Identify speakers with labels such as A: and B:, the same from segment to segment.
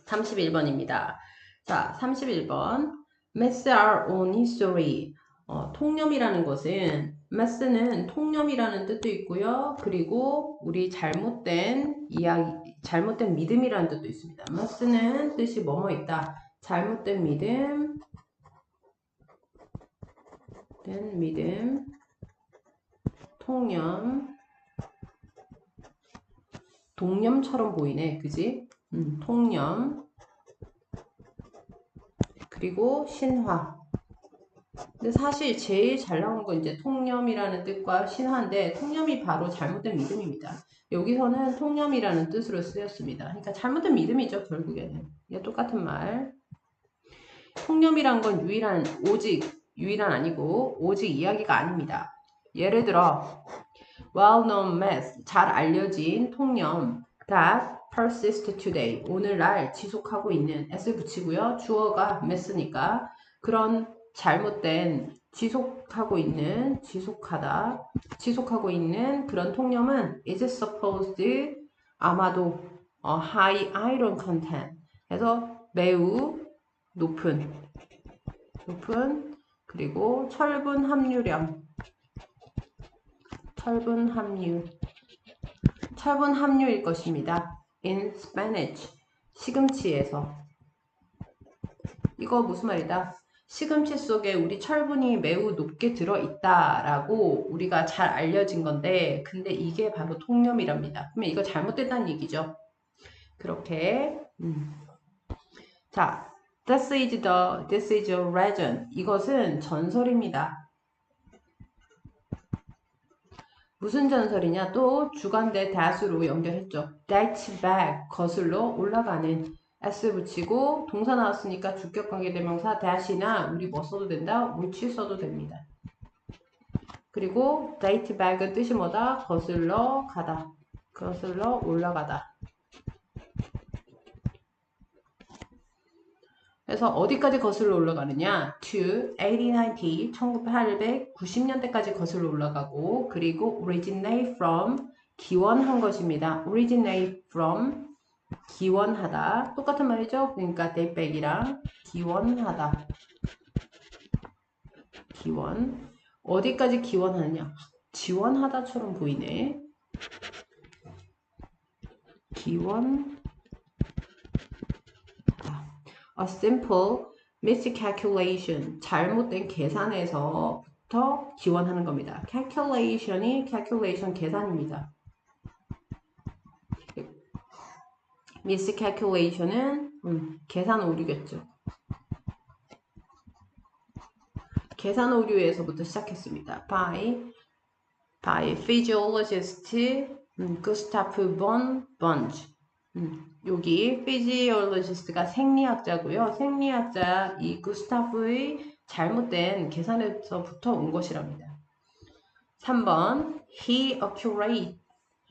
A: 31번입니다. 자, 31번. Maths are on history. 통념이라는 것은 Maths는 통념이라는 뜻도 있고요. 그리고 우리 잘못된 이야기, 잘못된 믿음이라는 뜻도 있습니다. Maths는 뜻이 뭐뭐 있다. 잘못된 믿음, 통념, 동념처럼 보이네, 그지? 통념, 그리고 신화. 근데 사실 제일 잘 나온 건 이제 통념이라는 뜻과 신화인데, 통념이 바로 잘못된 믿음입니다. 여기서는 통념이라는 뜻으로 쓰였습니다. 그러니까 잘못된 믿음이죠, 결국에는. 이게 똑같은 말. 통념이란 건 유일한 아니고 오직 이야기가 아닙니다. 예를 들어 well-known math, 잘 알려진 통념 that persist today, 오늘날 지속하고 있는 s를 붙이고요. 주어가 math니까 그런 잘못된 지속하고 있는 그런 통념은 is supposed, 아마도 high iron content, 그래서 매우 높은 그리고 철분 함유일 것입니다. In Spanish, 시금치에서. 이거 무슨 말이다? 시금치 속에 우리 철분이 매우 높게 들어있다라고 우리가 잘 알려진 건데, 근데 이게 바로 통념이랍니다. 그러면 이거 잘못됐다는 얘기죠. 그렇게. 자, this is a legend. 이것은 전설입니다. 무슨 전설이냐? 또 주관대 that으로 연결했죠. date back, 거슬러 올라가는. s 붙이고 동사 나왔으니까 주격관계대명사 that이나 우리 뭐 써도 된다? which 써도 됩니다. 그리고 date back은 뜻이 뭐다? 거슬러 가다. 거슬러 올라가다. 그래서 어디까지 거슬러 올라가느냐? to 1890, 1890년대까지 거슬러 올라가고, 그리고 originate from, 기원한 것입니다. originate from, 기원하다. 똑같은 말이죠? 그러니까 date back이랑 기원하다. 기원. 어디까지 기원하느냐? 지원하다처럼 보이네. 기원. A simple miscalculation, 잘못된 계산에서부터 기원하는 겁니다. calculation 계산입니다. miscalculation은 계산 오류겠죠. 계산 오류에서부터 시작했습니다. by physiologist Gustav von Bunge. 여기 physiologist가 생리학자고요. 생리학자 이 구스타프의 잘못된 계산에서부터 온 것이랍니다. 3번 he accurate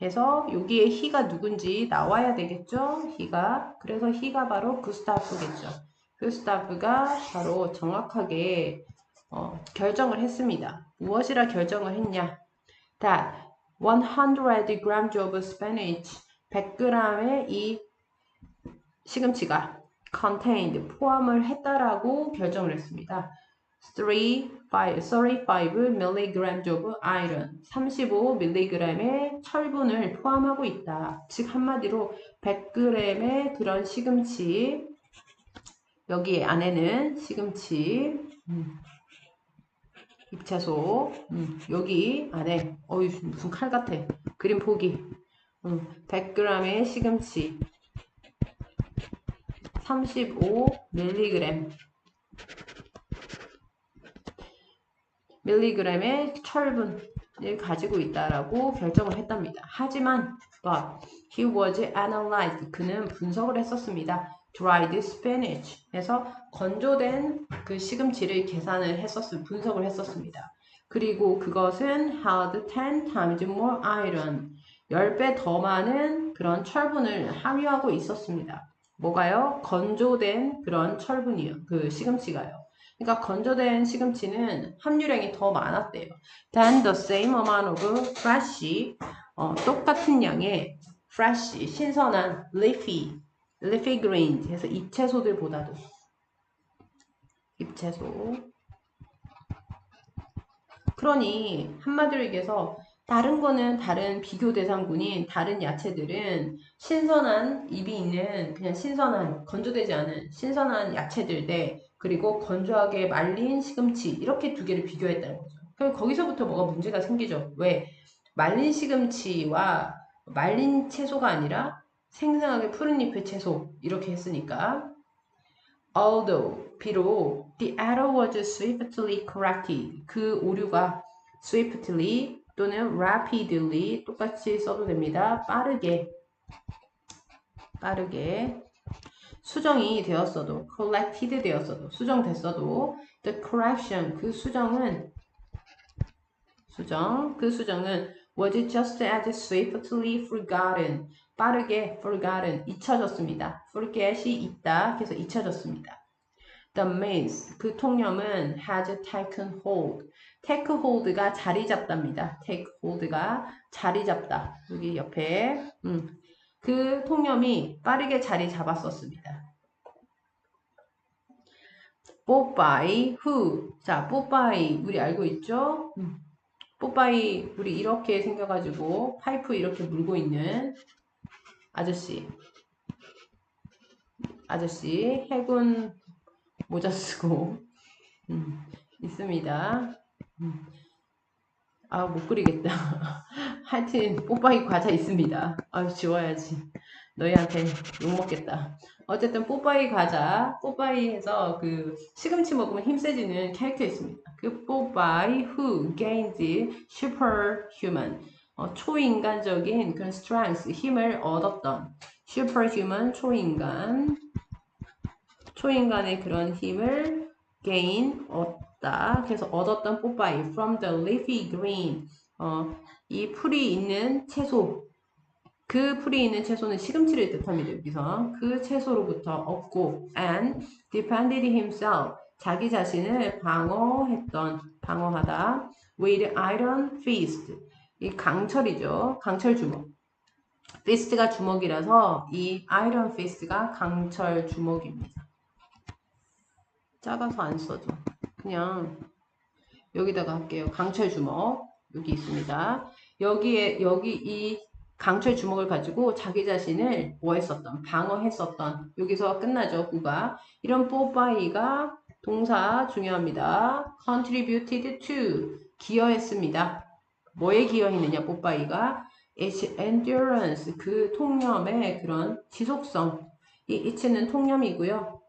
A: 해서 여기에 he가 누군지 나와야 되겠죠. 그래서 he가 바로 구스타프겠죠. 구스타프가 바로 정확하게 결정을 했습니다. 무엇이라 결정을 했냐? that 100 grams of spinach, 100g의 이 시금치가 contained, 포함을 했다라고 결정을 했습니다. 35mg of iron, 35mg의 철분을 포함하고 있다. 즉 한마디로 100g의 그런 시금치, 여기 안에는 시금치, 잎채소, 여기 안에 무슨 칼 같아. 그림 포기. 100g의 시금치, 35mg 밀리그램의 철분을 가지고 있다라고 결정을 했답니다. 하지만 but he was analyzed, 그는 분석을 했었습니다. dried spinach 해서 건조된 그 시금치를 분석을 했었습니다. 그리고 그것은 had 10 times more iron, 10배 더 많은 그런 철분을 함유하고 있었습니다. 뭐가요? 건조된 그런 철분이요. 그 시금치가요. 그러니까 건조된 시금치는 함유량이 더 많았대요. than the same amount of fresh, 똑같은 양의 fresh, 신선한 leafy, leafy greens 해서 잎채소들보다도 잎채소. 그러니 한마디로 얘기해서 다른 거는 다른 비교 대상군인 다른 야채들은 신선한 잎이 있는 그냥 신선한 건조되지 않은 신선한 야채들 대 그리고 건조하게 말린 시금치 이렇게 두 개를 비교했다는 거죠. 그럼 거기서부터 뭐가 문제가 생기죠. 왜? 말린 시금치와 말린 채소가 아니라 생생하게 푸른 잎의 채소 이렇게 했으니까 although 비록 the error was swiftly corrected 그 오류가 swiftly 또는 rapidly 똑같이 써도 됩니다. 빠르게 수정이 되었어도 corrected 되었어도 수정됐어도 the correction 그 수정은 was just as swiftly forgotten 빠르게 forgotten 잊혀졌습니다. forget이 있다 그래서 잊혀졌습니다. The maze 그 통념은 has taken hold take hold가 자리 잡답니다. take hold가 자리 잡다 여기 옆에 그 통념이 빠르게 자리 잡았었습니다. 뽀빠이 who 자 뽀빠이 우리 알고 있죠? 뽀빠이 우리 이렇게 생겨가지고 파이프 이렇게 물고 있는 아저씨 해군 모자 쓰고 있습니다. 아 못 그리겠다. 하여튼 뽀빠이 과자 있습니다. 아 지워야지. 너희한테 욕먹겠다. 어쨌든 뽀빠이 과자, 뽀빠이에서 그 시금치 먹으면 힘 세지는 캐릭터 있습니다. 그 뽀빠이 who gained superhuman 초인간적인 그런 strength, 힘을 얻었던 superhuman 초인간의 그런 힘을 gain 얻다. 그래서 얻었던 뽀빠이 from the leafy green 이 풀이 있는 채소 그 풀이 있는 채소는 시금치를 뜻합니다. 여기서 그 채소로부터 얻고 and defended himself 자기 자신을 방어하다 with iron fist 이 강철이죠. 강철 주먹 fist가 주먹이라서 이 iron fist가 강철 주먹입니다. 작아서 안 써져. 그냥 여기다가 할게요. 강철 주먹 여기 있습니다. 여기 이 강철 주먹을 가지고 자기 자신을 방어했었던 여기서 끝나죠. 구가 이런 뽀빠이가 동사 중요합니다. contributed to 기여했습니다. 뭐에 기여했느냐 뽀빠이가 its endurance 그 통념의 그런 지속성 이 it는 통념이고요.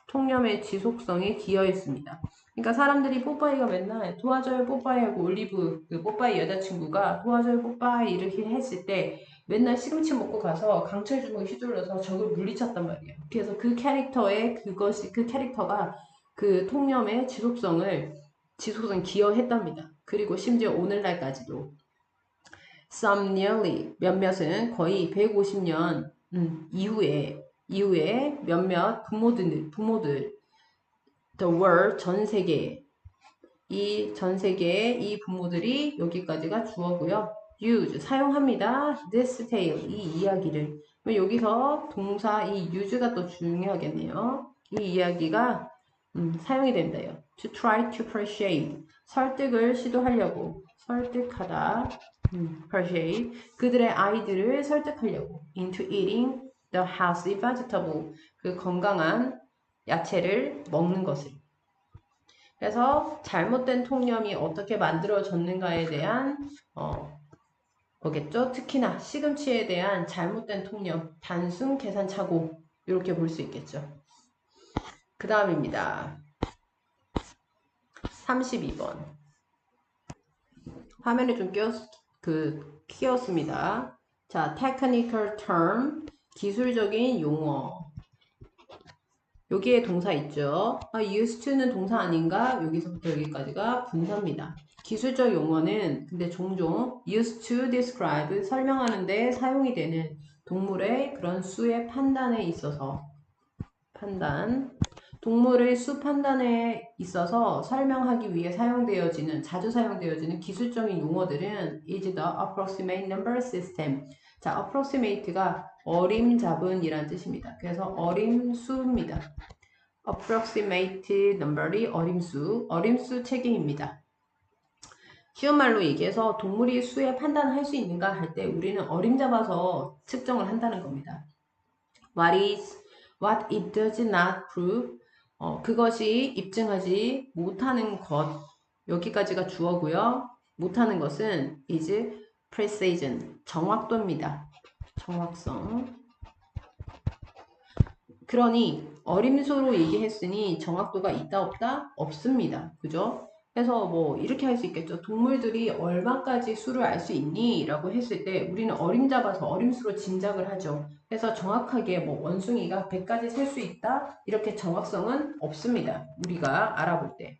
A: 통념의 지속성에 기여했습니다. 그러니까 사람들이 뽀빠이가 맨날 도와줘요 뽀빠이하고 올리브 그 뽀빠이 여자친구가 도와줘요 뽀빠이 이렇게 했을 때 맨날 시금치 먹고 가서 강철 주먹에 휘둘러서 적을 물리쳤단 말이에요. 그래서 그 캐릭터가 그 통념의 지속성 기여했답니다. 그리고 심지어 오늘날까지도 some nearly 몇몇은 거의 150년 이후에 몇몇 부모들 the world 전 세계에 이 부모들이 여기까지가 주어고요. use 사용합니다. this tale 이 이야기를 여기서 동사 이 use가 또 중요하겠네요. 이 이야기가 사용이 된다요. to try to persuade 설득을 시도하려고 설득하다 persuade 그들의 아이들을 설득하려고 into eating the healthy vegetable 그 건강한 야채를 먹는 것을 그래서 잘못된 통념이 어떻게 만들어졌는가에 대한 뭐겠죠? 특히나 시금치에 대한 잘못된 통념 단순 계산착오 이렇게 볼 수 있겠죠. 그 다음입니다. 32번 화면에 좀 키웠습니다. 자, technical term 기술적인 용어 여기에 동사 있죠. used to는 동사 아닌가? 여기서부터 여기까지가 분사입니다. 기술적 용어는 근데 종종 used to describe 설명하는데 사용이 되는 동물의 그런 수의 판단에 있어서 동물의 수 판단에 있어서 설명하기 위해 자주 사용되어지는 기술적인 용어들은 is the approximate number system. 자, approximate가 어림잡은이란 뜻입니다. 그래서 어림수입니다. approximate number이 어림수, 어림수 체계입니다. 쉬운 말로 얘기해서 동물이 수의 판단을 할 수 있는가 할 때 우리는 어림잡아서 측정을 한다는 겁니다. what it does not prove. 그것이 입증하지 못하는 것. 여기까지가 주어고요. 못하는 것은 is precision. 정확도입니다. 정확성. 그러니 어림수로 얘기했으니 정확도가 있다 없다? 없습니다. 그죠? 그래서 뭐 이렇게 할 수 있겠죠. 동물들이 얼마까지 수를 알 수 있니? 라고 했을 때 우리는 어림 잡아서 어림수로 짐작을 하죠. 그래서 정확하게 뭐 원숭이가 100까지 셀 수 있다? 이렇게 정확성은 없습니다. 우리가 알아볼 때.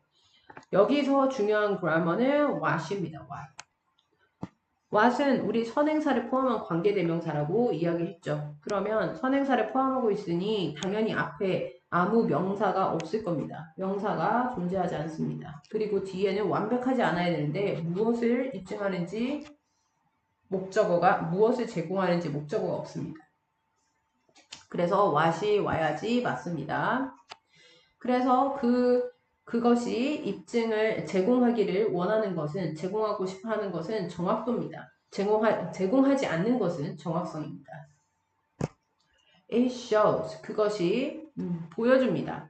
A: 여기서 중요한 그래머는 what입니다. what. what은 우리 선행사를 포함한 관계대명사라고 이야기했죠. 그러면 선행사를 포함하고 있으니 당연히 앞에 아무 명사가 없을 겁니다. 명사가 존재하지 않습니다. 그리고 뒤에는 완벽하지 않아야 되는데 무엇을 입증하는지 목적어가 무엇을 제공하는지 목적어가 없습니다. 그래서 what이 와야지 맞습니다. 그래서 그것이 입증을 제공하기를 원하는 것은 제공하고 싶어 하는 것은 정확도입니다. 제공하지 않는 것은 정확성입니다. It shows 그것이 보여줍니다.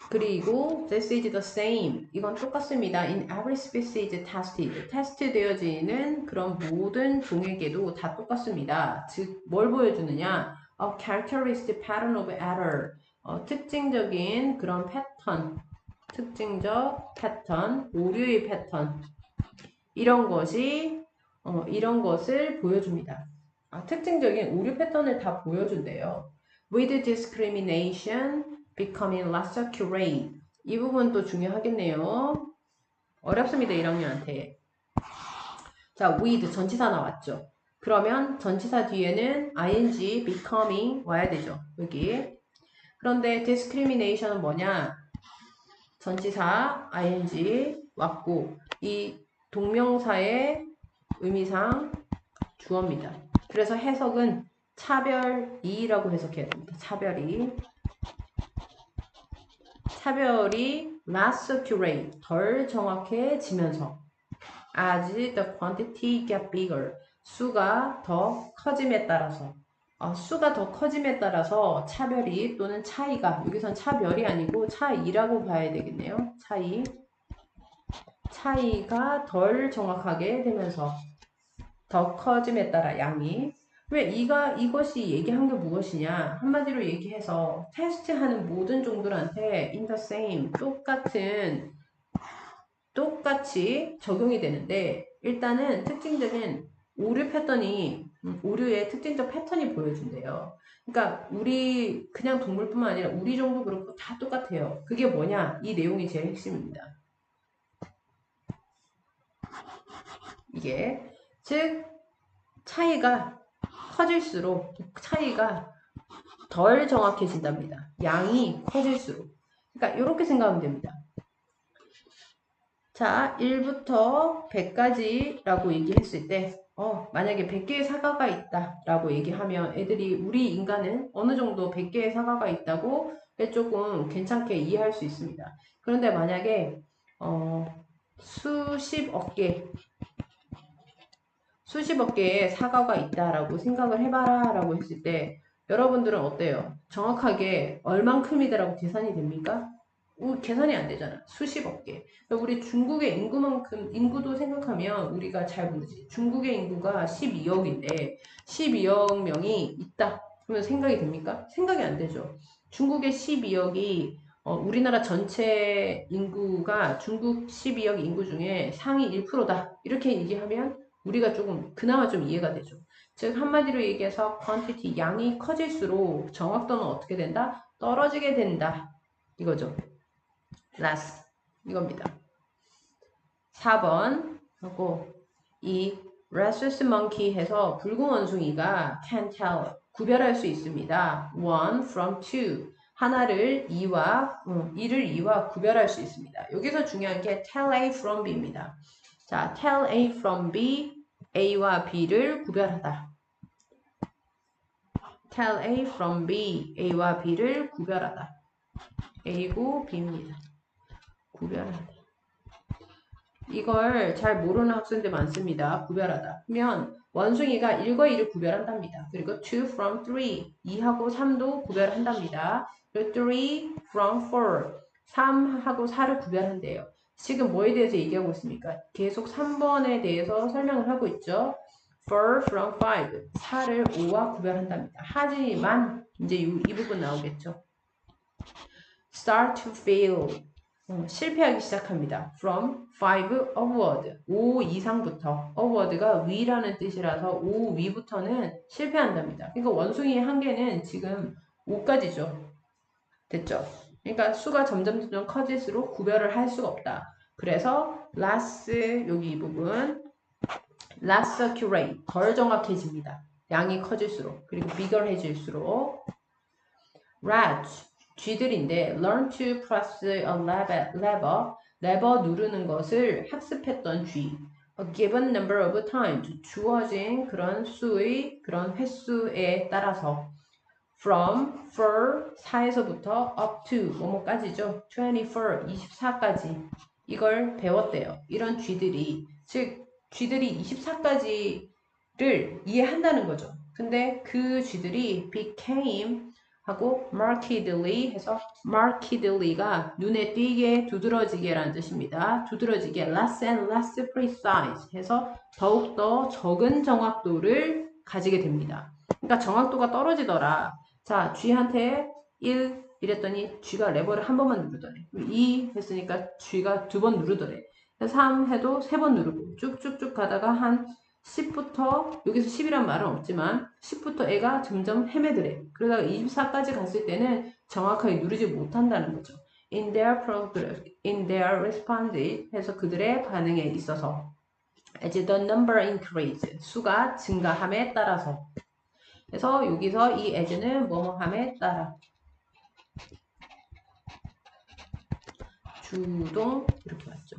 A: 그리고 this is the same 이건 똑같습니다. In every species tested 테스트 되어지는 그런 모든 종에게도 다 똑같습니다. 즉 뭘 보여주느냐 A characteristic pattern of error 특징적인 그런 패턴 특징적 패턴, 오류의 패턴 이런 것을 보여줍니다. 특징적인 오류 패턴을 다 보여준대요. With discrimination becoming less accurate 이 부분도 중요하겠네요. 어렵습니다. 1학년한테. 자, with 전치사 나왔죠. 그러면 전치사 뒤에는 ing, becoming 와야 되죠. 여기. 그런데 discrimination은 뭐냐? 전치사 ing 왔고 이 동명사의 의미상 주어입니다. 그래서 해석은 차별이라고 해석해야 됩니다. 차별이 less accurate 덜 정확해지면서 as the quantity get bigger 수가 더 커짐에 따라서 수가 더 커짐에 따라서 차별이 또는 차이가 여기선 차별이 아니고 차이라고 봐야 되겠네요. 차이가 덜 정확하게 되면서 더 커짐에 따라 양이 왜 이것이 얘기한 게 무엇이냐 한마디로 얘기해서 테스트하는 모든 종들한테 in the same 똑같이 적용이 되는데 일단은 특징적인 오류 패턴이 오류의 특징적 패턴이 보여준대요. 그러니까 우리 그냥 동물뿐만 아니라 우리 종도 그렇고 다 똑같아요. 그게 뭐냐? 이 내용이 제일 핵심입니다. 이게 즉 차이가 커질수록 차이가 덜 정확해진답니다. 양이 커질수록. 그러니까 이렇게 생각하면 됩니다. 자, 1부터 100까지라고 얘기했을 때 만약에 100개의 사과가 있다라고 얘기하면 애들이 우리 인간은 어느 정도 100개의 사과가 있다고 조금 괜찮게 이해할 수 있습니다. 그런데 만약에 수십억 개의 사과가 있다라고 생각을 해봐라 라고 했을 때 여러분들은 어때요? 정확하게 얼만큼이다라고 계산이 됩니까? 계산이 안 되잖아. 수십억 개. 우리 중국의 인구도 생각하면 우리가 잘 모르지. 중국의 인구가 12억인데 12억 명이 있다. 그러면 생각이 됩니까? 생각이 안 되죠. 중국의 12억이 우리나라 전체 인구가 중국 12억 인구 중에 상위 1%다. 이렇게 얘기하면 우리가 조금 그나마 좀 이해가 되죠. 즉 한마디로 얘기해서 quantity 양이 커질수록 정확도는 어떻게 된다? 떨어지게 된다. 이거죠. less 이겁니다. 4번 하고 이 rhesus monkey 해서 붉은 원숭이가 can tell 구별할 수 있습니다. one from two 하나를 이를 이와 구별할 수 있습니다. 여기서 중요한 게 tell A from B입니다. 자, tell A from B, A와 B를 구별하다. tell A from B. A와 B를 구별하다. A고 B입니다. 구별하다. 이걸 잘 모르는 학생들 많습니다. 구별하다. 그러면 원숭이가 1과 2를 구별한답니다. 그리고 2 from 3, 2하고 3도 구별한답니다. 그리고 3 from 4, 3하고 4를 구별한대요. 지금 뭐에 대해서 얘기하고 있습니까? 계속 3번에 대해서 설명을 하고 있죠. 4 from 5, 4를 5와 구별한답니다. 하지만 이제 이 부분 나오겠죠. start to fail, 실패하기 시작합니다. from 5 upward, 5 이상부터. upward가 위라는 뜻이라서 5 위부터는 실패한답니다. 그러니까 원숭이의 한계는 지금 5까지죠. 됐죠? 그러니까 수가 점점 커질수록 구별을 할 수가 없다. 그래서 less, 여기 이 부분 less accurate, 덜 정확해집니다. 양이 커질수록. 그리고 bigger해질수록. rats, 쥐들인데 learn to press a lever 누르는 것을 학습했던 쥐. A given number of times, 주어진 그런 수의 그런 횟수에 따라서 from 4에서부터 up to 뭐뭐까지죠. 24, 24까지 이걸 배웠대요. 이런 쥐들이, 즉 쥐들이 24까지를 이해한다는 거죠. 근데 그 쥐들이 became 하고 markedly 해서 markedly가 눈에 띄게 두드러지게라는 뜻입니다. 두드러지게 less and less precise 해서 더욱더 적은 정확도를 가지게 됩니다. 그러니까 정확도가 떨어지더라. 자, 쥐한테 1 이랬더니 쥐가 레버를 한 번만 누르더래. 2 했으니까 쥐가 2번 누르더래. 3 해도 3번 누르고 쭉쭉쭉 가다가 한 10부터, 여기서 10이란 말은 없지만 10부터 애가 점점 헤매더래. 그러다가 24까지 갔을 때는 정확하게 누르지 못한다는 거죠. in their response 해서 그들의 반응에 있어서 as the number increase, 수가 증가함에 따라서. 그래서 여기서 이 as는 뭐뭐함에 따라 주동 이렇게 왔죠.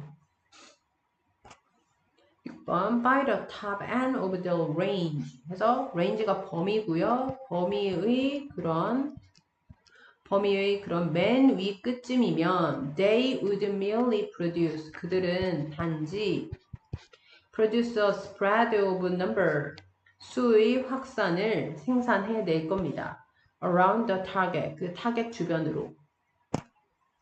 A: 6번 by the top end of the range 해서 range가 범위고요. 범위의 그런 맨 위 끝쯤이면 they would merely produce, 그들은 단지 produce a spread of number, 수의 확산을 생산해낼 겁니다. around the target, 그 타겟 주변으로.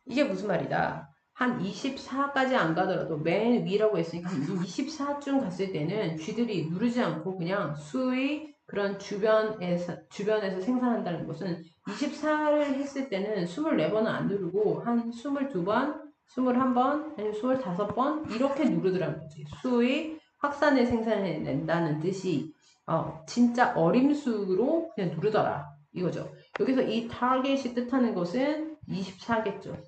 A: 이게 무슨 말이다? 한 24까지 안 가더라도 맨 위라고 했으니까 한 24쯤 갔을 때는 쥐들이 누르지 않고 그냥 수의 그런 주변에서 생산한다는 것은 24를 했을 때는 24번은 안 누르고 한 22번, 21번, 아니면 25번 이렇게 누르더라는 거지. 수의 확산을 생산해낸다는 뜻이 진짜 어림수로 그냥 누르더라 이거죠. 여기서 이 타겟이 뜻하는 것은 24겠죠.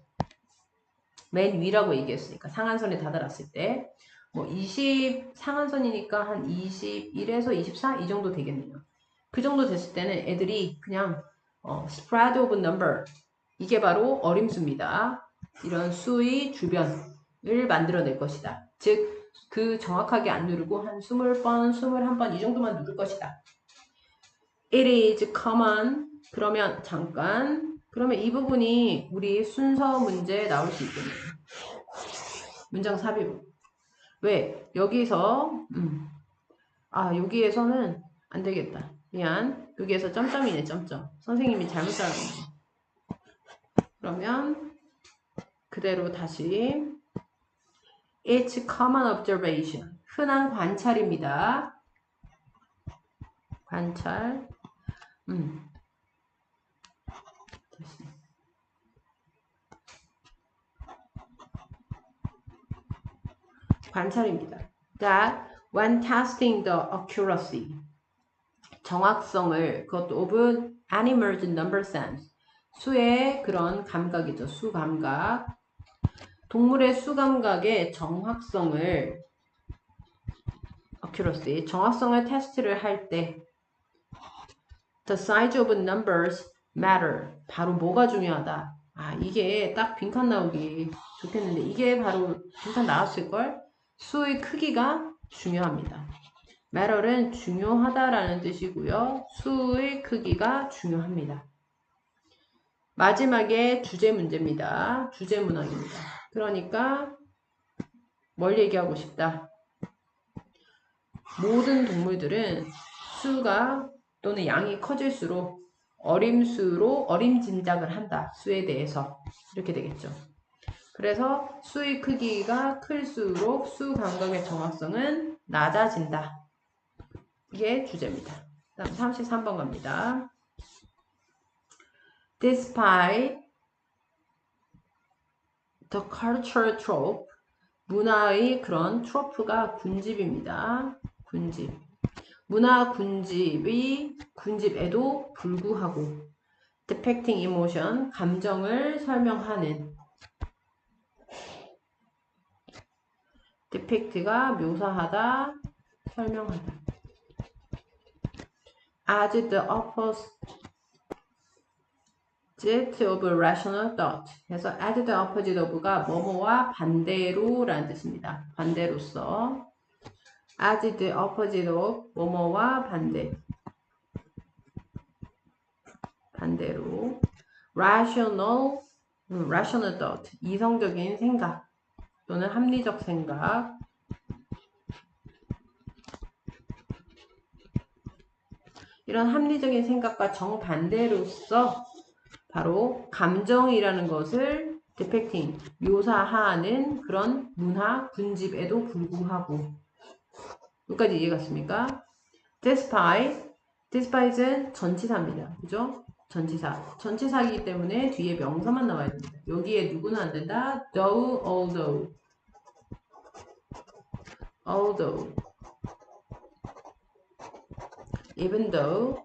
A: 맨 위라고 얘기했으니까 상한선에 다다랐을 때 뭐 20 상한선이니까 한 21에서 24 이 정도 되겠네요. 그 정도 됐을 때는 애들이 그냥 spread of number, 이게 바로 어림수입니다. 이런 수의 주변을 만들어낼 것이다. 즉 그 정확하게 안 누르고 한 20번, 21번 이 정도만 누를 것이다. It is common. 그러면 잠깐, 그러면 이 부분이 우리 순서 문제에 나올 수 있겠네요. 문장 삽입. 왜? 여기서 여기에서는 안 되겠다. 미안. 여기에서 점점이네. 점점. 선생님이 잘못 잘랐네. 그러면 그대로 다시 It's common observation. 흔한 관찰입니다. 관찰. 관찰입니다. That when testing the accuracy, 정확성을, 그것도 of animals number sense, 수의 그런 감각이죠. 수 감각. 동물의 수 감각의 정확성을, accuracy, 정확성을 테스트를 할 때, the size of numbers matter. 바로 뭐가 중요하다. 이게 딱 빈칸 나오기 좋겠는데, 이게 바로 빈칸 나왔을걸? 수의 크기가 중요합니다. matter은 중요하다라는 뜻이고요. 수의 크기가 중요합니다. 마지막에 주제 문제입니다. 주제 문항입니다. 그러니까 뭘 얘기하고 싶다? 모든 동물들은 수가 또는 양이 커질수록 어림짐작을 한다. 수에 대해서. 이렇게 되겠죠. 그래서 수의 크기가 클수록 수 감각의 정확성은 낮아진다. 이게 주제입니다. 다음 33번 갑니다. Despite the cultural trope, 문화의 그런 트로프가 군집입니다. 군집. 문화 군집에도 불구하고 depicting emotion, 감정을 설명하는 depict가 묘사하다, 설명하다. As the opposite of rational thought. 그래서 as the opposite of가 뭐뭐와 반대로 라는 뜻입니다. 반대로서. as the opposite of 뭐뭐와 반대로. rational thought. 이성적인 생각 또는 합리적 생각. 이런 합리적인 생각과 정반대로서 바로 감정이라는 것을 depicting, 묘사하는 그런 문화 군집에도 불구하고. 여기까지 이해갔습니까? despite은 전치사입니다. 그죠? 전치사. 전치사이기 때문에 뒤에 명사만 나와야 됩니다. 여기에 누구는 안 된다? though, although, even though,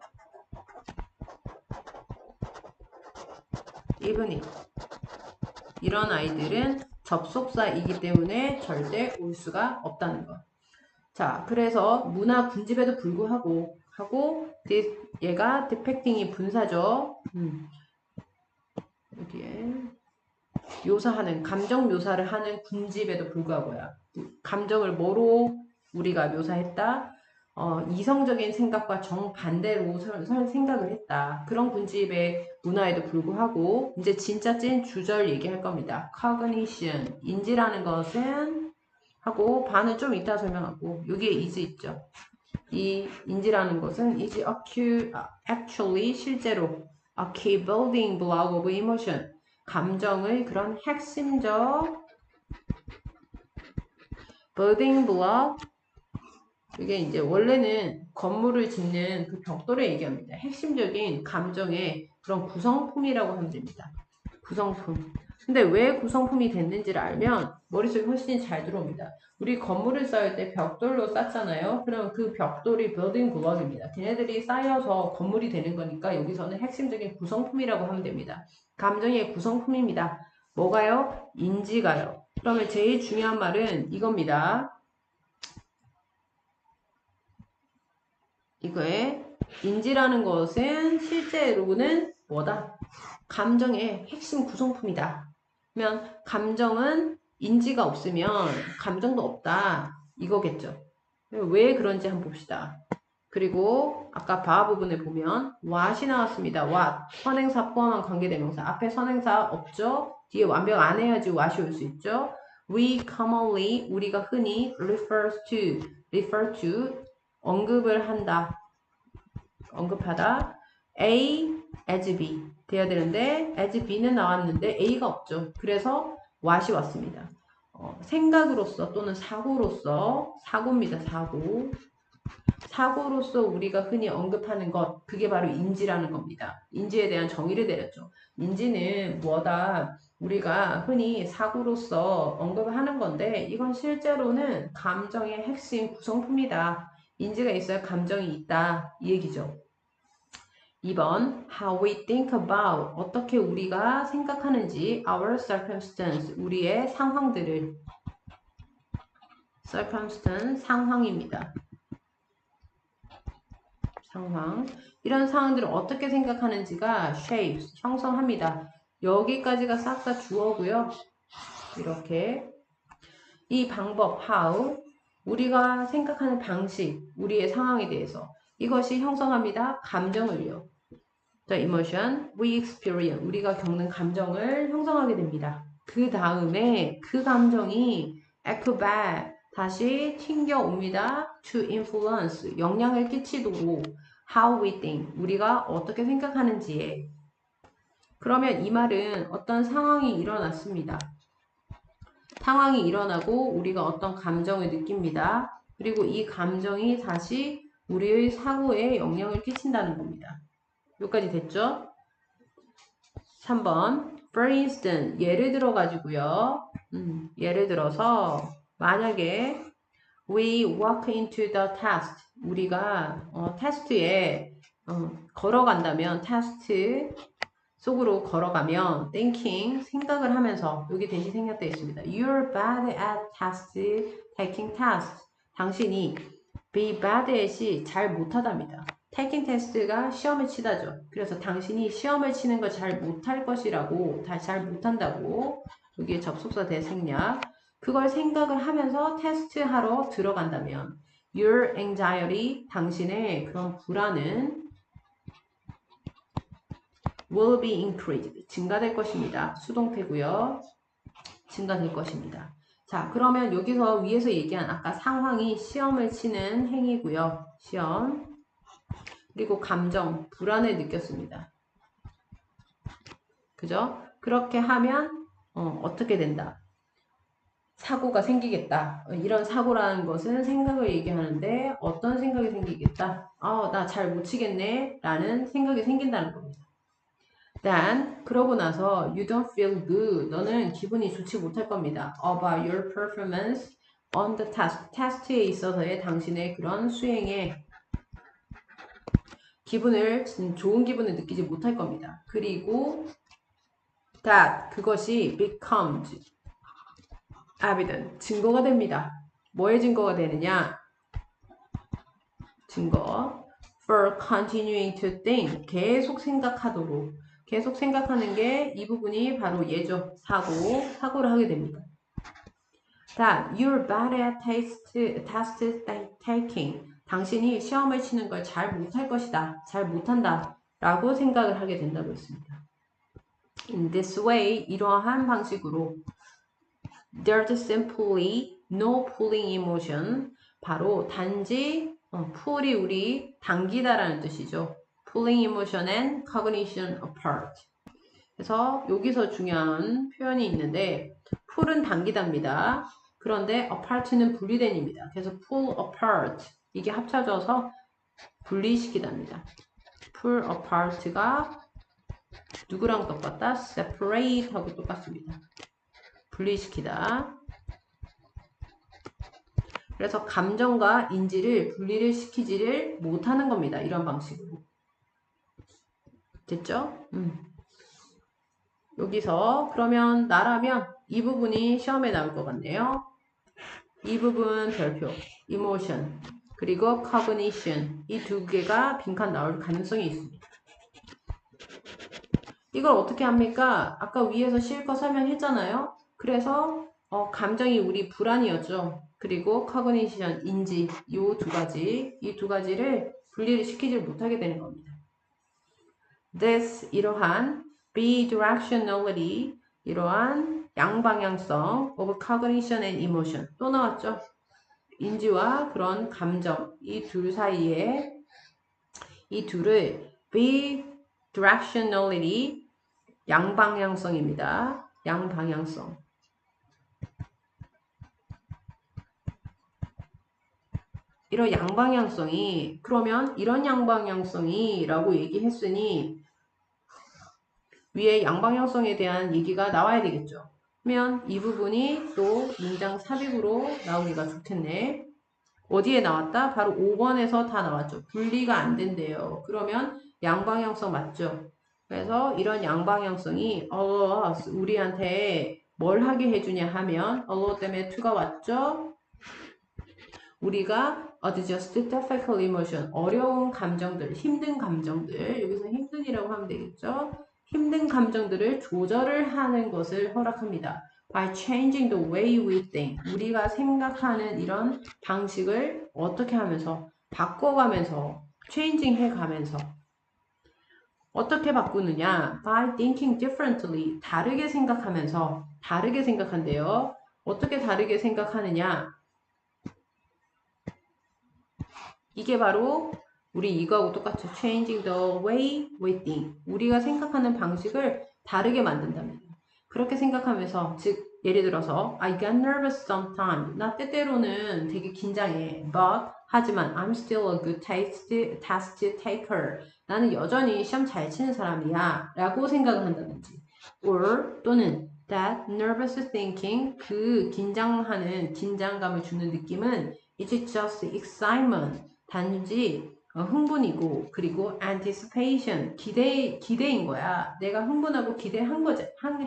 A: even if. 이런 아이들은 접속사이기 때문에 절대 올 수가 없다는 것. 자, 그래서 문화 군집에도 불구하고 하고 얘가 depicting이 분사죠. 여기에 묘사하는 감정 묘사를 하는 군집에도 불구하고야. 감정을 뭐로 우리가 묘사했다? 이성적인 생각과 정반대로 생각을 했다. 그런 군집의 문화에도 불구하고 이제 진짜 찐 주절 얘기할 겁니다. cognition, 인지라는 것은 하고 반은 좀 이따 설명하고 여기에 is 있죠. 이 인지라는 것은 is actually 실제로 a key building block of emotion, 감정의 그런 핵심적 building block. 이게 이제 원래는 건물을 짓는 그 벽돌을 얘기합니다. 핵심적인 감정의 그런 구성품이라고 하면 됩니다. 구성품. 근데 왜 구성품이 됐는지를 알면 머릿속에 훨씬 잘 들어옵니다. 우리 건물을 쌓을 때 벽돌로 쌓잖아요. 그럼 그 벽돌이 building block입니다. 걔네들이 쌓여서 건물이 되는 거니까 여기서는 핵심적인 구성품이라고 하면 됩니다. 감정의 구성품입니다. 뭐가요? 인지가요. 그러면 제일 중요한 말은 이겁니다. 이거에 인지라는 것은 실제로는 뭐다? 감정의 핵심 구성품이다. 그러면 감정은 인지가 없으면 감정도 없다. 이거겠죠. 왜 그런지 한번 봅시다. 그리고 아까 바 부분에 보면 what이 나왔습니다. what. 선행사 포함한 관계대명사. 앞에 선행사 없죠? 뒤에 완벽 안 해야지 what이 올 수 있죠. We commonly, 우리가 흔히 refer to 언급을 한다. 언급하다. A as B 돼야 되는데 as B는 나왔는데 A가 없죠. 그래서 what이 왔습니다. 생각으로서 또는 사고로서, 사고입니다. 사고로서 우리가 흔히 언급하는 것, 그게 바로 인지라는 겁니다. 인지에 대한 정의를 내렸죠. 인지는 뭐다? 우리가 흔히 사고로서 언급을 하는 건데 이건 실제로는 감정의 핵심 구성품이다. 인지가 있어야 감정이 있다. 이 얘기죠. 2번 How we think about 어떻게 우리가 생각하는지 our circumstance 우리의 상황들을 circumstance 상황입니다. 상황 이런 상황들을 어떻게 생각하는지가 shapes 형성합니다. 여기까지가 싹 다 주어고요. 이렇게 이 방법 how 우리가 생각하는 방식, 우리의 상황에 대해서 이것이 형성합니다. 감정을요. The emotion we experience. 우리가 겪는 감정을 형성하게 됩니다. 그 다음에 그 감정이 echo back. 다시 튕겨옵니다. To influence. 영향을 끼치도록 how we think. 우리가 어떻게 생각하는지에. 그러면 이 말은 어떤 상황이 일어났습니다. 상황이 일어나고 우리가 어떤 감정을 느낍니다. 그리고 이 감정이 다시 우리의 사고에 영향을 끼친다는 겁니다. 여기까지 됐죠? 3번. For instance, 예를 들어 가지고요. 예를 들어서 만약에 we walk into the test. 우리가 테스트에 걸어간다면 테스트 속으로 걸어가면 thinking 생각을 하면서 여기 대신 생략되어 있습니다. You're bad at taking tests. 당신이 be bad at이 잘 못하답니다. taking test가 시험을 치다죠. 그래서 당신이 시험을 치는 걸 잘 못할 것이라고, 잘 못한다고 여기에 접속사 대생략 그걸 생각을 하면서 테스트하러 들어간다면 your anxiety 당신의 그런 불안은 will be increased. 증가될 것입니다. 수동태고요. 증가될 것입니다. 자, 그러면 여기서 위에서 얘기한 아까 상황이 시험을 치는 행위고요. 시험. 그리고 감정, 불안을 느꼈습니다. 그죠? 그렇게 하면 어떻게 된다? 사고가 생기겠다. 이런 사고라는 것은 생각을 얘기하는데 어떤 생각이 생기겠다? 나 잘 못 치겠네 라는 생각이 생긴다는 겁니다. Then 그러고 나서 you don't feel good. 너는 기분이 좋지 못할 겁니다. About your performance on the task. 테스트에 있어서의 당신의 그런 수행에 좋은 기분을 느끼지 못할 겁니다. 그리고 that 그것이 becomes evident. 증거가 됩니다. 뭐의 증거가 되느냐? 증거. For continuing to think. 계속 생각하도록. 계속 생각하는 게 이 부분이 바로 예죠. 사고를 하게 됩니다. That you're bad at test taking. 당신이 시험을 치는 걸 잘 못할 것이다. 잘 못한다. 라고 생각을 하게 된다고 했습니다. In this way, 이러한 방식으로 there's simply no pulling emotion. 바로 단지 pull이 우리 당기다라는 뜻이죠. Pulling emotion and cognition apart. 그래서 여기서 중요한 표현이 있는데 pull은 당기답니다. 그런데 apart는 분리된입니다. 그래서 pull apart 이게 합쳐져서 분리시키답니다. pull apart가 누구랑 똑같다? separate 하고 똑같습니다. 분리시키다. 그래서 감정과 인지를 분리를 시키지를 못하는 겁니다. 이런 방식으로. 됐죠? 여기서 그러면 나라면 이 부분이 시험에 나올 것 같네요. 이 부분 별표, emotion, 그리고 cognition 이 두 개가 빈칸 나올 가능성이 있습니다. 이걸 어떻게 합니까? 아까 위에서 실컷 설명했잖아요. 그래서 감정이 우리 불안이었죠. 그리고 cognition, 인지 이 두 가지를 분리를 시키지 못하게 되는 겁니다. This 이러한 bidirectionality 이러한 양방향성 of cognition and emotion 또 나왔죠. 인지와 그런 감정 이 둘 사이에 이 둘을 bidirectionality 양방향성입니다. 양방향성. 이런 양방향성이 그러면 이런 양방향성이 라고 얘기했으니 위에 양방향성에 대한 얘기가 나와야 되겠죠. 그러면 이 부분이 또 문장 삽입으로 나오기가 좋겠네. 어디에 나왔다? 바로 5번에서 다 나왔죠. 분리가 안 된대요. 그러면 양방향성 맞죠? 그래서 이런 양방향성이 우리한테 뭘 하게 해주냐 하면 allow 때문에 to가 왔죠? 우리가 adjust difficult emotion 어려운 감정들, 힘든 감정들 여기서 힘든이라고 하면 되겠죠? 힘든 감정들을 조절을 하는 것을 허락합니다. by changing the way we think. 우리가 생각하는 이런 방식을 어떻게 하면서 바꿔가면서 changing 해가면서 어떻게 바꾸느냐? by thinking differently. 다르게 생각하면서 다르게 생각한대요. 어떻게 다르게 생각하느냐? 이게 바로 우리 이거하고 똑같죠. Changing the way we think. 우리가 생각하는 방식을 다르게 만든답니다. 그렇게 생각하면서 즉 예를 들어서 I get nervous sometimes. 나 때때로는 되게 긴장해. But 하지만 I'm still a good test taker. 나는 여전히 시험 잘 치는 사람이야. 라고 생각을 한다든지. or 또는 that nervous thinking 그 긴장감을 주는 느낌은 it's just excitement. 단지 흥분이고 그리고 anticipation 기대인 거야. 내가 흥분하고 기대한 거지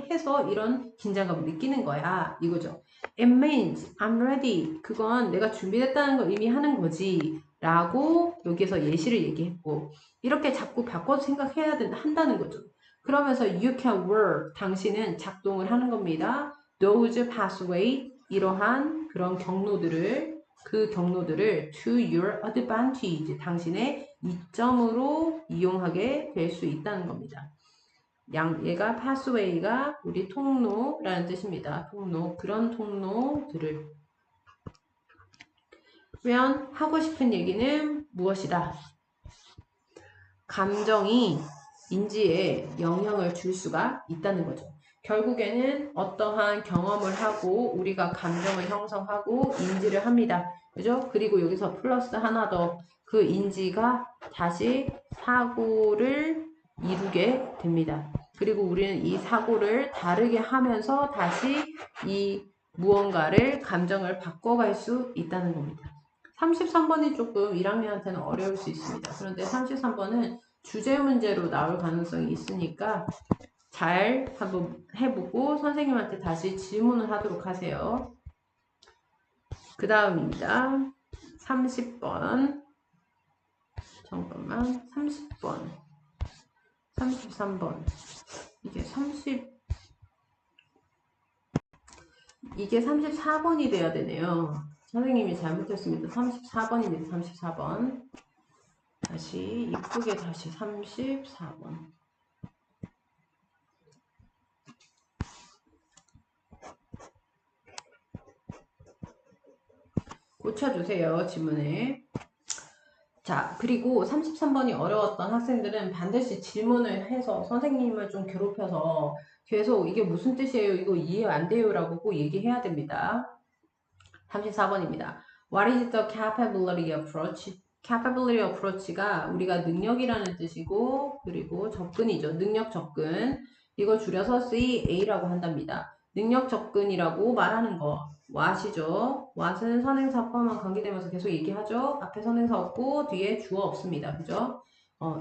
A: 해서 이런 긴장감을 느끼는 거야. 이거죠. It means I'm ready. 그건 내가 준비됐다는 걸 의미하는 거지. 라고 여기서 예시를 얘기했고 이렇게 자꾸 바꿔서 생각해야 한다는 거죠. 그러면서 you can work. 당신은 작동을 하는 겁니다. Those pathway 이러한 그런 그 경로들을 to your advantage, 당신의 이점으로 이용하게 될 수 있다는 겁니다. 얘가 pathway가 우리 통로라는 뜻입니다. 통로, 그런 통로들을. 그러면 하고 싶은 얘기는 무엇이다? 감정이 인지에 영향을 줄 수가 있다는 거죠. 결국에는 어떠한 경험을 하고 우리가 감정을 형성하고 인지를 합니다. 그죠? 그리고 여기서 플러스 하나 더 그 인지가 다시 사고를 이루게 됩니다. 그리고 우리는 이 사고를 다르게 하면서 다시 이 무언가를 감정을 바꿔갈 수 있다는 겁니다. 33번이 조금 1학년한테는 어려울 수 있습니다. 그런데 33번은 주제 문제로 나올 가능성이 있으니까 잘 한번 해보고 선생님한테 다시 질문을 하도록 하세요. 그 다음입니다. 30번. 잠깐만. 30번. 33번. 이게 34번이 돼야 되네요. 선생님이 잘못했습니다. 34번입니다. 34번. 다시 이쁘게 다시 34번. 고쳐주세요. 지문에. 자, 그리고 33번이 어려웠던 학생들은 반드시 질문을 해서 선생님을 좀 괴롭혀서 계속 이게 무슨 뜻이에요? 이거 이해 안 돼요? 라고 꼭 얘기해야 됩니다. 34번입니다. What is the capability approach? capability approach가 우리가 능력이라는 뜻이고 그리고 접근이죠. 능력 접근. 이거 줄여서 CA라고 한답니다. 능력 접근이라고 말하는 거. what이죠. what은 선행사 포함한 관계되면서 계속 얘기하죠. 앞에 선행사 없고 뒤에 주어 없습니다. 그죠?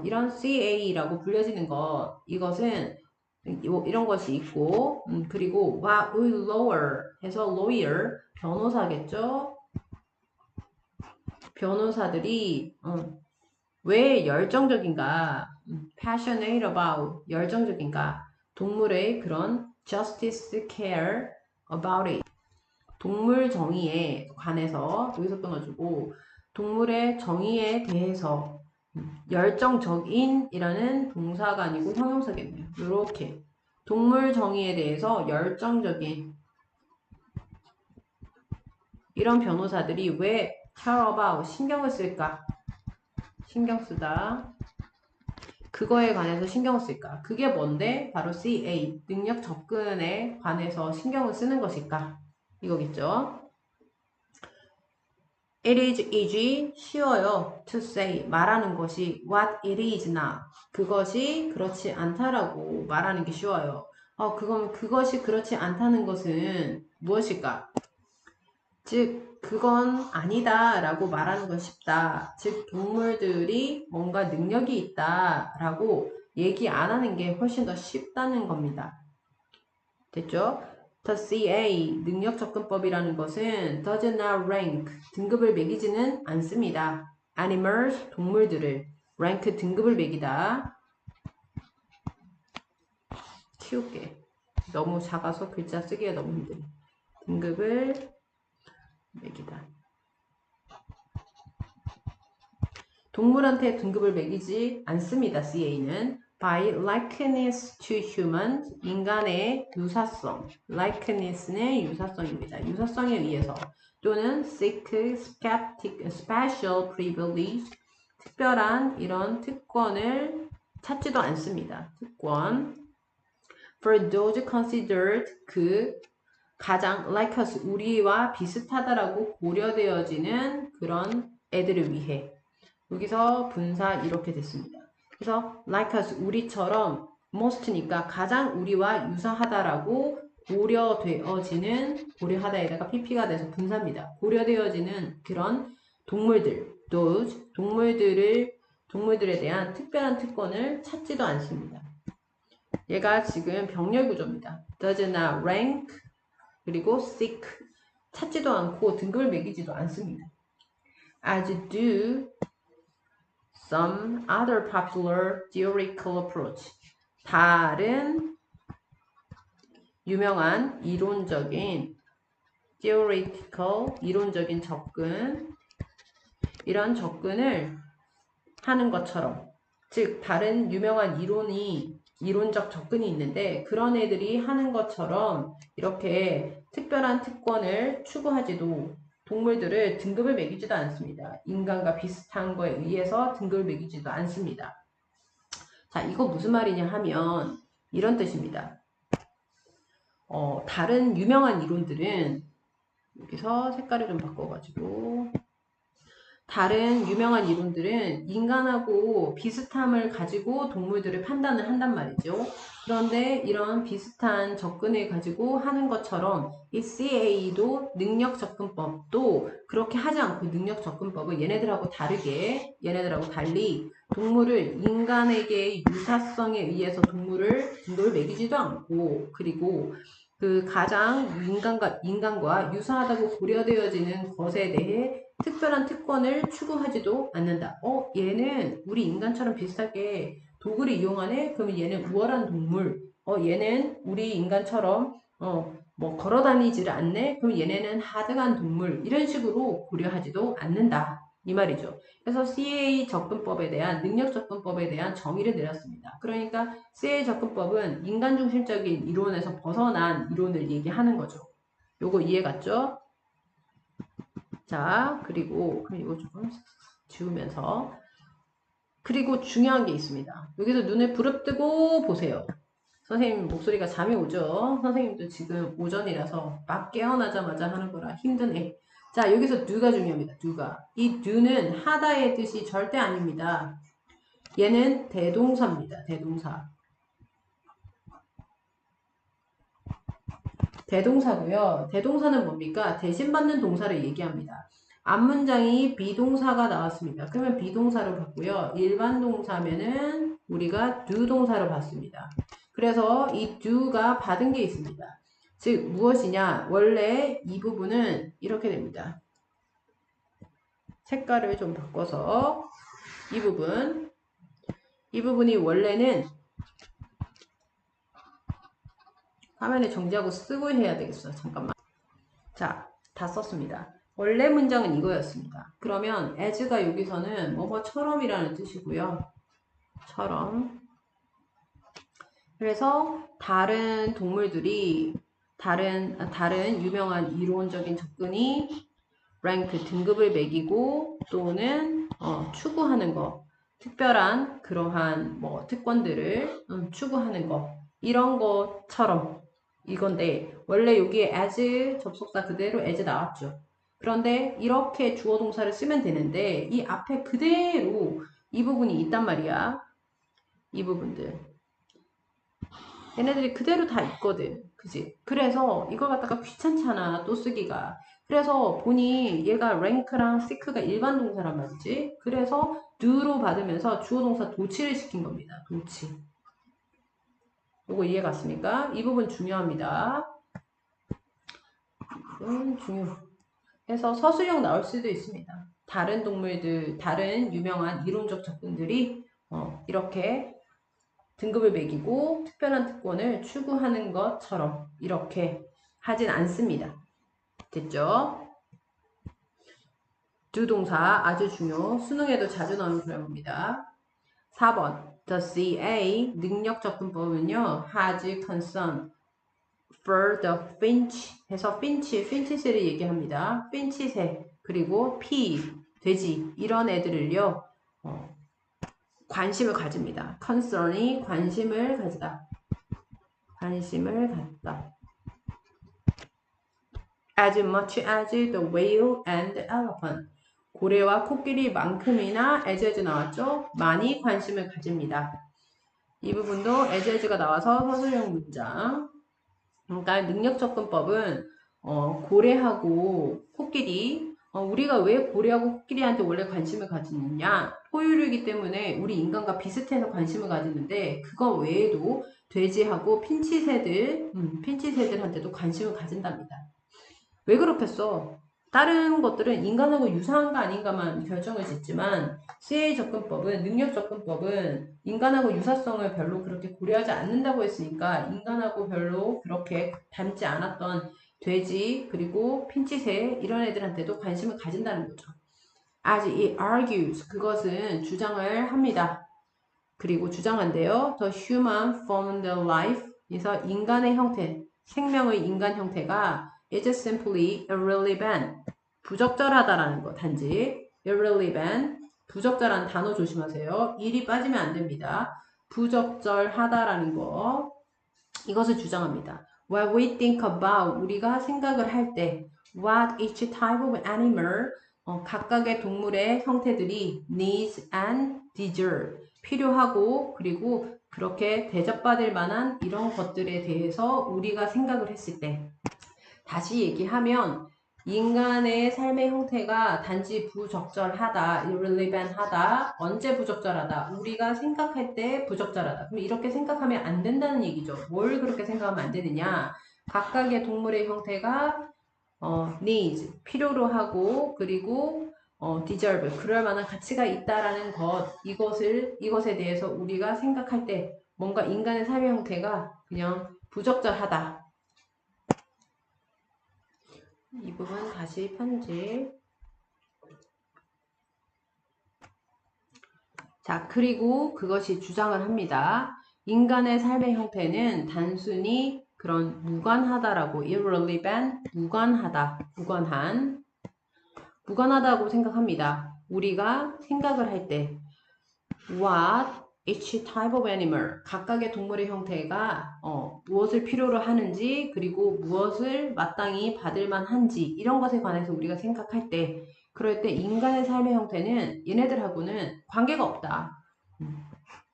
A: 이런 CA라고 불려지는 것. 이것은 이런 것이 있고 그리고 what will lower 해서 lawyer 변호사겠죠. 변호사들이 왜 열정적인가 passionate about 열정적인가 동물의 그런 justice care about it 동물 정의에 관해서 여기서 끊어주고 동물의 정의에 대해서 열정적인이라는 동사가 아니고 형용사겠네요. 이렇게 동물 정의에 대해서 열정적인 이런 변호사들이 왜 care about 신경을 쓸까? 신경 쓰다. 그거에 관해서 신경을 쓸까? 그게 뭔데? 바로 CA 능력 접근에 관해서 신경을 쓰는 것일까? 이거겠죠. It is easy, 쉬워요. To say, 말하는 것이 what it is not. 그것이 그렇지 않다라고 말하는 게 쉬워요. 그것이 그렇지 않다는 것은 무엇일까? 즉, 그건 아니다 라고 말하는 건 쉽다. 즉, 동물들이 뭔가 능력이 있다 라고 얘기 안 하는 게 훨씬 더 쉽다는 겁니다. 됐죠? The CA, 능력 접근법이라는 것은 does not rank, 등급을 매기지는 않습니다. Animals, 동물들을 rank, 등급을 매기다. 키울게. 너무 작아서 글자 쓰기가 너무 힘들어. 등급을 매기다. 동물한테 등급을 매기지 않습니다. CA는 by likeness to humans, 인간의 유사성. likeness는 유사성입니다. 유사성에 의해서 또는 seek special privilege, 특별한 이런 특권을 찾지도 않습니다. 특권. For those considered, 그 가장 like us, 우리와 비슷하다라고 고려되어지는 그런 애들을 위해. 여기서 분사 이렇게 됐습니다. 그래서 like us, 우리처럼 most니까 가장 우리와 유사하다라고 고려하다에다가 pp가 돼서 분사입니다. 고려되어지는 그런 동물들, those 동물들에 대한 특별한 특권을 찾지도 않습니다. 얘가 지금 병렬 구조입니다. does not rank 그리고 seek 찾지도 않고 등급을 매기지도 않습니다. as do some other popular theoretical approach. 다른 유명한 이론적인 theoretical 이론적인 접근 이런 접근을 하는 것처럼 즉 다른 유명한 이론적 접근이 있는데 그런 애들이 하는 것처럼 이렇게 특별한 특권을 추구하지도 동물들을 등급을 매기지도 않습니다. 인간과 비슷한 거에 의해서 등급을 매기지도 않습니다. 자, 이거 무슨 말이냐 하면 이런 뜻입니다. 다른 유명한 이론들은 여기서 색깔을 좀 바꿔가지고 다른 유명한 이론들은 인간하고 비슷함을 가지고 동물들을 판단을 한단 말이죠. 그런데 이런 비슷한 접근을 가지고 하는 것처럼 이 CA도 능력 접근법도 그렇게 하지 않고 능력 접근법은 얘네들하고 달리 동물을 인간에게 유사성에 의해서 등급을 매기지도 않고 그리고 그 가장 인간과 유사하다고 고려되어지는 것에 대해 특별한 특권을 추구하지도 않는다. 얘는 우리 인간처럼 비슷하게 도구를 이용하네? 그러면 얘는 우월한 동물. 얘는 우리 인간처럼 뭐 걸어다니지를 않네? 그럼 얘네는 하등한 동물. 이런 식으로 고려하지도 않는다. 이 말이죠. 그래서 CA 접근법에 대한 능력 접근법에 대한 정의를 내렸습니다. 그러니까 CA 접근법은 인간 중심적인 이론에서 벗어난 이론을 얘기하는 거죠. 요거 이해 갔죠? 자, 그리고 이거 조금 지우면서 그리고 중요한 게 있습니다. 여기서 눈을 부릅뜨고 보세요. 선생님 목소리가 잠이 오죠? 선생님도 지금 오전이라서 막 깨어나자마자 하는 거라 힘드네. 자, 여기서 do가 중요합니다. do가. 이 do는 하다의 뜻이 절대 아닙니다. 얘는 대동사입니다. 대동사. 대동사고요. 대동사는 뭡니까? 대신받는 동사를 얘기합니다. 앞문장이 비동사가 나왔습니다. 그러면 비동사로 봤고요. 일반 동사면은 우리가 do 동사로 봤습니다. 그래서 이 do가 받은 게 있습니다. 즉 무엇이냐? 원래 이 부분은 이렇게 됩니다. 색깔을 좀 바꿔서 이 부분이 원래는 화면에 정지하고 쓰고 해야 되겠어. 잠깐만. 자, 다 썼습니다. 원래 문장은 이거였습니다. 그러면 as가 여기서는 뭐뭐처럼이라는 뜻이고요. 처럼. 그래서 다른 동물들이 다른 유명한 이론적인 접근이 랭크 등급을 매기고 또는 추구하는 거 특별한 그러한 뭐 특권들을 추구하는 거 이런 것처럼 이건데 원래 여기에 as 접속사 그대로 as 나왔죠. 그런데 이렇게 주어 동사를 쓰면 되는데 이 앞에 그대로 이 부분이 있단 말이야. 이 부분들. 얘네들이 그대로 다 있거든. 그지? 그래서 이걸 갖다가 귀찮잖아. 또 쓰기가. 그래서 보니 얘가 랭크랑 seek가 일반 동사란 말이지. 그래서 do로 받으면서 주어 동사 도치를 시킨 겁니다. 도치. 요거 이해 갔습니까? 이 부분 중요합니다. 그래서 서술형 나올 수도 있습니다. 다른 동물들, 다른 유명한 이론적 접근들이 이렇게 등급을 매기고 특별한 특권을 추구하는 것처럼 이렇게 하진 않습니다. 됐죠? do 동사 아주 중요. 수능에도 자주 나오는 그래머입니다. 4번 The CA 능력 접근법은요 has concern for the finch 해서 finch새를 얘기합니다. finch새 그리고 P 돼지 이런 애들을요 관심을 가집니다. concern이 관심을 가지다. 관심을 갖다. as much as the whale and the elephant. 고래와 코끼리만큼이나 as 나왔죠? 많이 관심을 가집니다. 이 부분도 as가 나와서 서술형 문장. 그러니까 능력접근법은 고래하고 코끼리 우리가 왜 고래하고 코끼리한테 원래 관심을 가지느냐 포유류이기 때문에 우리 인간과 비슷해서 관심을 가지는데 그거 외에도 돼지하고 핀치새들한테도 관심을 가진답니다. 왜 그렇겠어? 다른 것들은 인간하고 유사한가 아닌가만 결정을 짓지만 CA 접근법은 능력 접근법은 인간하고 유사성을 별로 그렇게 고려하지 않는다고 했으니까 인간하고 별로 그렇게 닮지 않았던 돼지 그리고 핀치새 이런 애들한테도 관심을 가진다는 거죠. As it argues 그것은 주장을 합니다. 그리고 주장한대요. The human formed life 그래서 인간의 형태 생명의 인간 형태가 is simply irrelevant. 부적절하다라는 거 단지 irrelevant. 부적절한 단어 조심하세요. 일이 빠지면 안 됩니다. 부적절하다라는 거 이것을 주장합니다. When we think about 우리가 생각을 할 때 what each type of animal 각각의 동물의 형태들이 needs and deserve 필요하고 그리고 그렇게 대접받을 만한 이런 것들에 대해서 우리가 생각을 했을 때 다시 얘기하면 인간의 삶의 형태가 단지 부적절하다, irrelevant하다, 언제 부적절하다, 우리가 생각할 때 부적절하다. 그럼 이렇게 생각하면 안 된다는 얘기죠. 뭘 그렇게 생각하면 안 되느냐? 각각의 동물의 형태가 needs, 필요로 하고 그리고 deserve, 그럴 만한 가치가 있다라는 것, 이것에 대해서 우리가 생각할 때 뭔가 인간의 삶의 형태가 그냥 부적절하다. 이 부분 다시 편집. 자, 그리고 그것이 주장을 합니다. 인간의 삶의 형태는 단순히 그런 무관하다라고 irrelevant, 무관하다, 무관하다고 생각합니다. 우리가 생각을 할 때 what each type of animal 각각의 동물의 형태가 무엇을 필요로 하는지 그리고 무엇을 마땅히 받을 만한지 이런 것에 관해서 우리가 생각할 때 그럴 때 인간의 삶의 형태는 얘네들하고는 관계가 없다.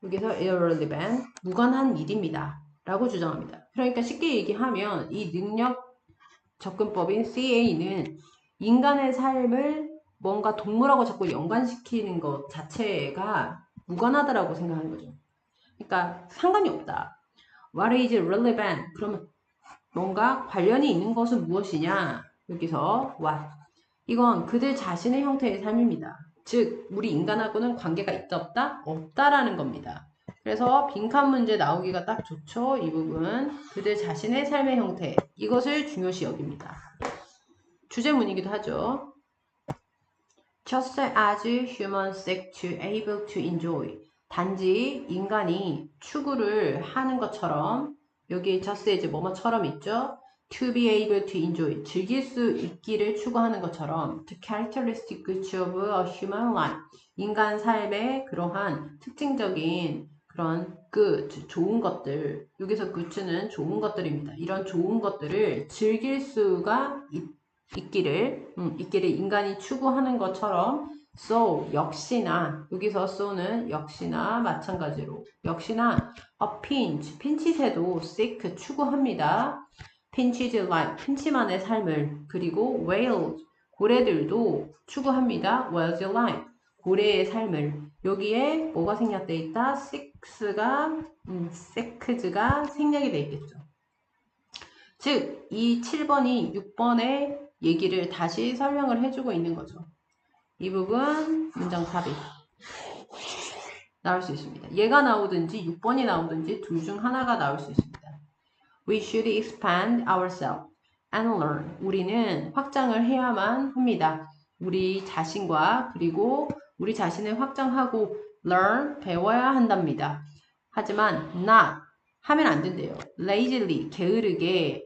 A: 여기서 irrelevant 무관한 일입니다. 라고 주장합니다. 그러니까 쉽게 얘기하면 이 능력 접근법인 CA는 인간의 삶을 뭔가 동물하고 자꾸 연관시키는 것 자체가 무관하다라고 생각하는 거죠. 그러니까 상관이 없다. What is relevant? 그러면 뭔가 관련이 있는 것은 무엇이냐? 여기서 what. 이건 그들 자신의 형태의 삶입니다. 즉 우리 인간하고는 관계가 있다 없다? 없다라는 겁니다. 그래서 빈칸 문제 나오기가 딱 좋죠. 이 부분. 그들 자신의 삶의 형태. 이것을 중요시 여깁니다. 주제문이기도 하죠. Just as humans seek to able to enjoy. 단지 인간이 추구를 하는 것처럼 여기 just as 뭐뭐처럼 있죠. To be able to enjoy. 즐길 수 있기를 추구하는 것처럼 the characteristic goods of a human life. 인간 삶의 그러한 특징적인 그런 good, 좋은 것들. 여기서 good는 좋은 것들입니다. 이런 좋은 것들을 즐길 수가 있기를 인간이 추구하는 것처럼 so 역시나 여기서 so는 역시나 마찬가지로 역시나 a pinch새도 seek 추구합니다. pinch's life pinch만의 삶을 그리고 whales 고래들도 추구합니다. whale's life 고래의 삶을 여기에 뭐가 생략돼 있다? sex가 생략이 돼 있겠죠. 즉, 이 7번이 6번의 얘기를 다시 설명을 해주고 있는 거죠. 이 부분 문장 삽입. 나올 수 있습니다. 얘가 나오든지 6번이 나오든지 둘 중 하나가 나올 수 있습니다. We should expand ourselves and learn. 우리는 확장을 해야만 합니다. 우리 자신과 그리고 우리 자신을 확장하고 learn, 배워야 한답니다. 하지만 not, 하면 안 된대요. lazily, 게으르게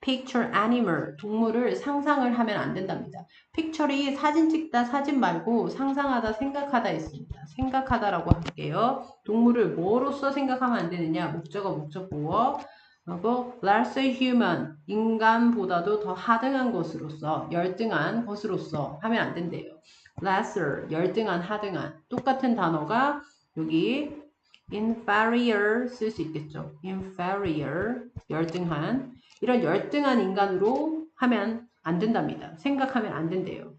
A: picture animal, 동물을 상상을 하면 안 된답니다. picture이 사진 찍다, 사진 말고 상상하다, 생각하다 있습니다. 생각하다라고 할게요. 동물을 뭐로서 생각하면 안 되느냐? 목적어, 목적보어. 하고 less human, 인간보다도 더 하등한 것으로서, 열등한 것으로서 하면 안 된대요. lesser, 열등한, 하등한. 똑같은 단어가 여기 inferior 쓸 수 있겠죠. inferior, 열등한. 이런 열등한 인간으로 하면 안 된답니다. 생각하면 안 된대요.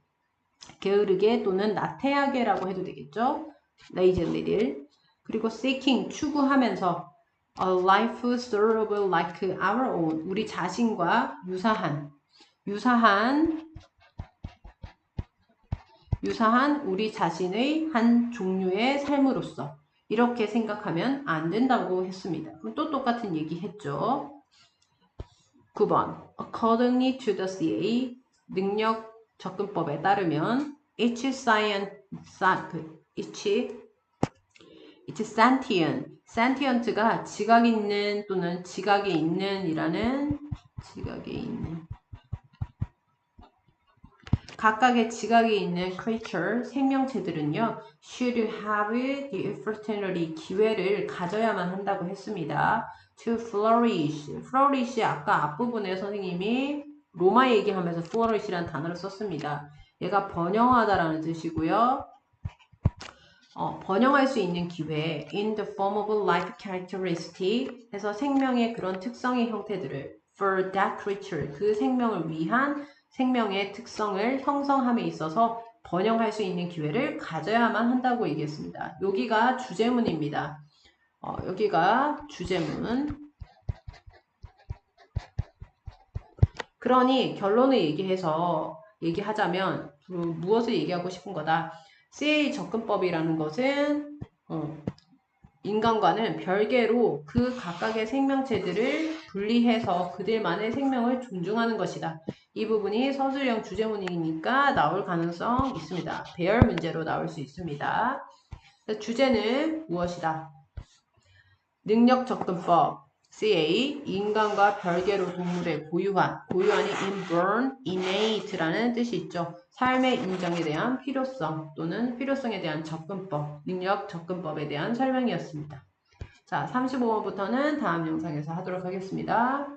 A: 게으르게 또는 나태하게라고 해도 되겠죠. lazyly를. 그리고 seeking, 추구하면서 a life suitable like our own, 우리 자신과 유사한 우리 자신의 한 종류의 삶으로서 이렇게 생각하면 안 된다고 했습니다. 그럼 또 똑같은 얘기 했죠. 9번. Accordingly to the CA, 능력 접근법에 따르면 each sentient가 지각 있는 또는 지각에 있는이라는 각각의 지각에 있는 creature, 생명체들은요, should have the opportunity, 기회를 가져야만 한다고 했습니다. to flourish. flourish 아까 앞부분에 선생님이 로마 얘기하면서 flourish라는 단어를 썼습니다. 얘가 번영하다라는 뜻이고요. 번영할 수 있는 기회, in the form of life characteristic 해서 생명의 그런 특성의 형태들을 for that creature, 그 생명을 위한 생명의 특성을 형성함에 있어서 번영할 수 있는 기회를 가져야만 한다고 얘기했습니다. 여기가 주제문입니다. 여기가 주제문. 그러니 결론을 얘기하자면 무엇을 얘기하고 싶은 거다. CA 접근법이라는 것은 인간과는 별개로 그 각각의 생명체들을 분리해서 그들만의 생명을 존중하는 것이다. 이 부분이 서술형 주제문이니까 나올 가능성 있습니다. 배열 문제로 나올 수 있습니다. 주제는 무엇이다? 능력 접근법 CA, 인간과 별개로 동물의 고유한이 inborn, innate라는 뜻이 있죠. 삶의 인정에 대한 필요성 또는 필요성에 대한 접근법, 능력 접근법에 대한 설명이었습니다. 자, 35번부터는 다음 영상에서 하도록 하겠습니다.